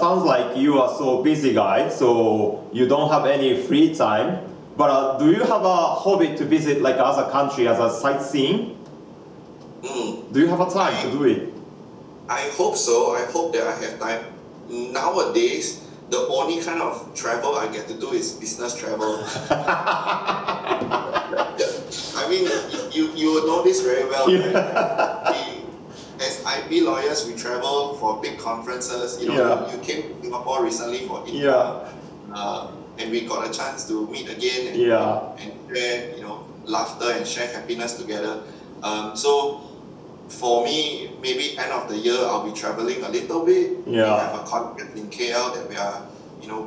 sounds like you are so busy guy, so you don't have any free time. But do you have a hobby to visit like other country as a sightseeing? Do you have a time to do it? I hope so. I hope that I have time. Nowadays, the only kind of travel I get to do is business travel. I mean, you know this very well. Right? As IP lawyers, we travel for big conferences. You came to Singapore recently for INTA, and we got a chance to meet again and share, laughter and share happiness together. So for me, maybe end of the year, I'll be traveling a little bit. We have a conference in KL that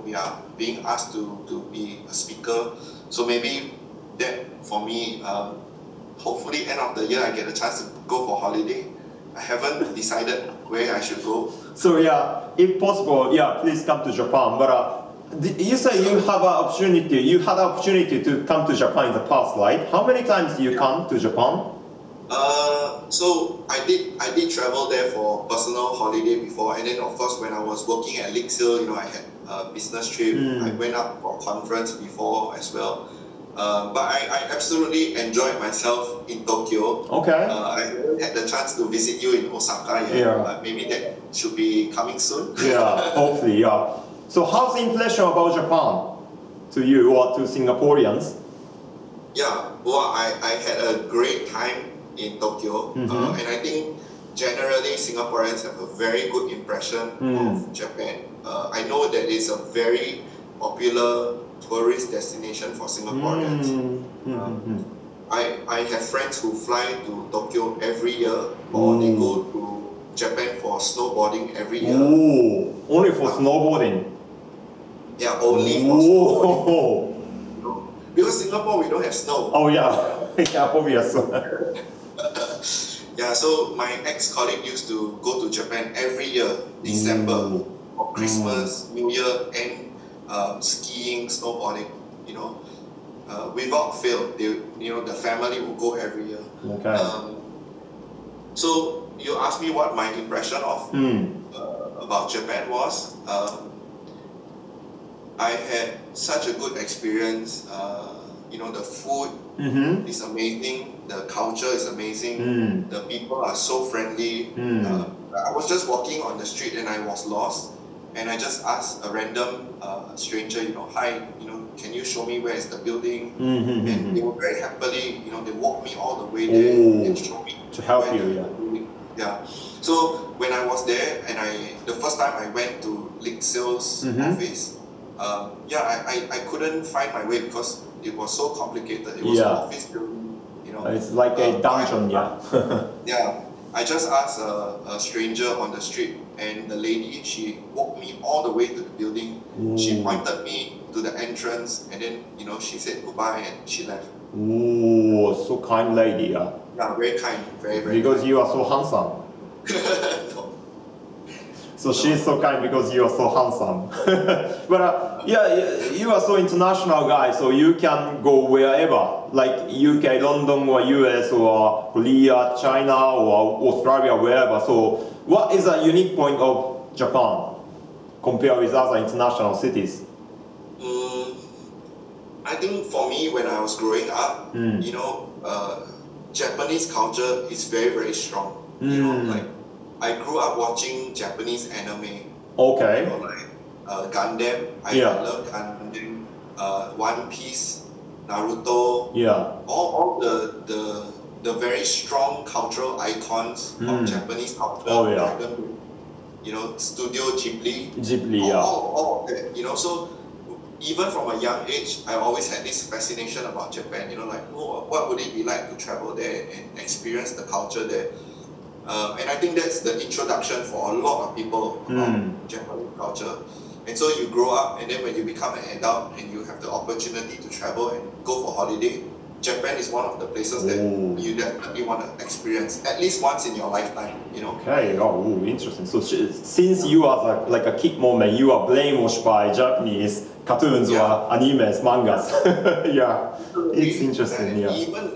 we are being asked to be a speaker. So maybe that for me, hopefully end of the year I get a chance to go for holiday. I haven't decided where I should go. So if possible, please come to Japan. But you say you had an opportunity to come to Japan in the past, right? How many times do you come to Japan? So I did travel there for personal holiday before, and then of course when I was working at Lixil, I had a business trip. I went up for a conference before as well. But I absolutely enjoyed myself in Tokyo. Okay. I haven't had the chance to visit you in Osaka yet, but maybe that should be coming soon. Hopefully, So how's the impression about Japan to you or to Singaporeans? Well, I had a great time in Tokyo, and I think generally Singaporeans have a very good impression of Japan. I know that it's a very popular tourist destination for Singaporeans. I have friends who fly to Tokyo every year, or they go to Japan for snowboarding every year. Only for snowboarding? Yeah, only for snowboarding. Because Singapore, we don't have snow. Obvious. So my ex-colleague used to go to Japan every year, December, for Christmas, New Year, and skiing, snowboarding. Without fail, the family will go every year. Okay. So you asked me what my impression of about Japan was. I had such a good experience. The food is amazing. The culture is amazing. The people are so friendly. I was just walking on the street and I was lost. And I just asked a random stranger, hi, can you show me where is the building? And they were very happily, they walked me all the way there and showed me to help you. So when I was there and the first time I went to Lixil's office, I couldn't find my way because it was so complicated. It was an office building, It's like a dungeon, I just asked a stranger on the street, and the lady, she walked me all the way to the building. She pointed me to the entrance, and then, she said goodbye and she left. So kind lady, very kind, very, very Because kind. you are so handsome. So she's so kind because you are so handsome. But you are so international guy, so you can go wherever, like UK, London, or US, or Korea, China, or Australia, wherever. So what is a unique point of Japan compared with other international cities? I think for me, when I was growing up, Japanese culture is very, very strong. I grew up watching Japanese anime. Okay. Gundam. I love Gundam. One Piece, Naruto. All the very strong cultural icons of Japanese culture. Studio Ghibli. All of that. So even from a young age, I always had this fascination about Japan. What would it be like to travel there and experience the culture there? And I think that's the introduction for a lot of people about Japanese culture. And so you grow up, and then when you become an adult and you have the opportunity to travel and go for holiday, Japan is one of the places that you definitely want to experience at least once in your lifetime. Okay. Interesting. So since you are like a kid moment, you are brainwashed by Japanese cartoons or animes, mangas. It's interesting. And even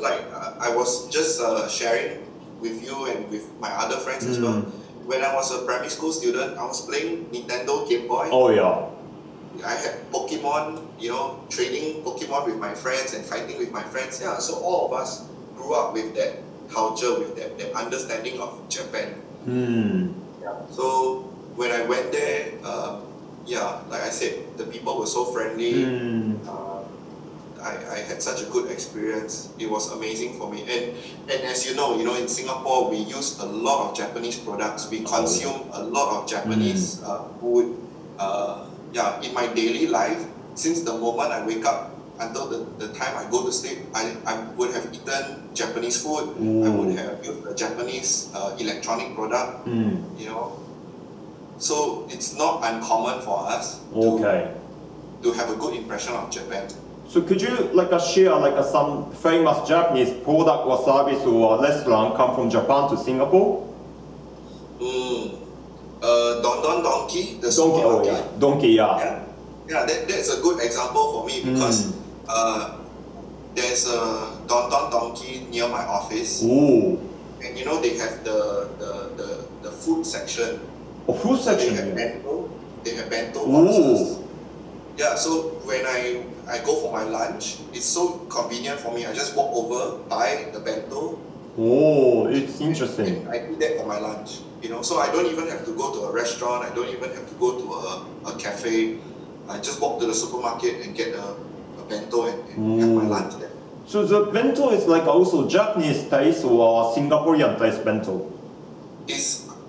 I was just sharing with you and with my other friends as well. when I was a primary school student, I was playing Nintendo Game Boy. Oh yeah. I had Pokemon, trading Pokemon with my friends and fighting with my friends. Yeah, so all of us grew up with that culture, with that understanding of Japan. Yeah. So when I went there, like I said, the people were so friendly. I had such a good experience. It was amazing for me. And as you know, in Singapore, we use a lot of Japanese products. We consume a lot of Japanese food. In my daily life, since the moment I wake up until the time I go to sleep, I would have eaten Japanese food. I would have used a Japanese electronic product. So it's not uncommon for us to have a good impression of Japan. So could you share some famous Japanese product or service or restaurant come from Japan to Singapore? Don Donkey, the Donkey, supermarket. Donkey, yeah. Yeah, that's a good example for me because there's a Don Donkey near my office. Ooh. And they have the food section. Oh, food section. They have bento boxes. Yeah, so when I go for my lunch, it's so convenient for me. I just walk over, buy the bento. Oh, it's interesting. I eat that for my lunch. So I don't even have to go to a restaurant. I don't even have to go to a cafe. I just walk to the supermarket and get a bento and have my lunch there. So the bento is also Japanese taste or Singaporean taste bento?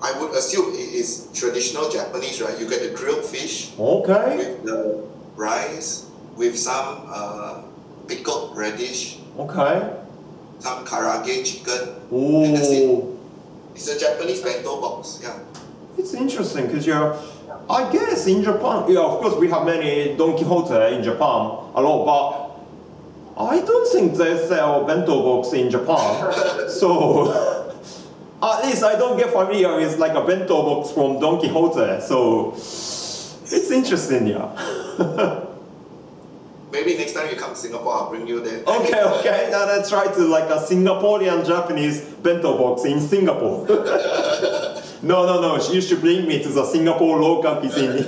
I would assume it is traditional Japanese, right? You get the grilled fish with the rice, with some pickled radish, some karage chicken, and that's it. It's a Japanese bento box, yeah. It's interesting because I guess in Japan, of course we have many Don Quixote in Japan, a lot, but I don't think they sell bento box in Japan. So at least I don't get familiar with a bento box from Don Quixote. So it's interesting, yeah. Maybe next time you come to Singapore, I'll bring you there. Okay. Now let's try to a Singaporean Japanese bento box in Singapore. No. You should bring me to the Singapore local cuisine.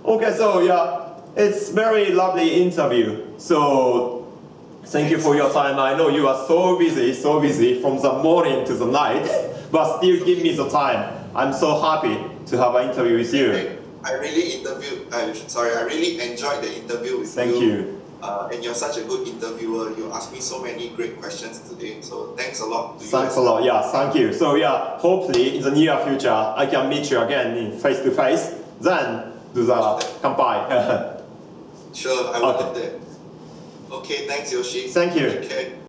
Okay, so yeah, it's very lovely interview. So thank you for your time. I know you are so busy from the morning to the night, but still give me the time. I'm so happy to have an interview with you. I really enjoyed the interview with you. Thank you. And you're such a good interviewer. You asked me so many great questions today. So thanks a lot to you. Thanks a lot. Yeah, thank you. So yeah, hopefully in the near future I can meet you again in face to face. Then do the kanpai. Sure, I will love that. Okay, thanks Yoshi. Thank you. Take care.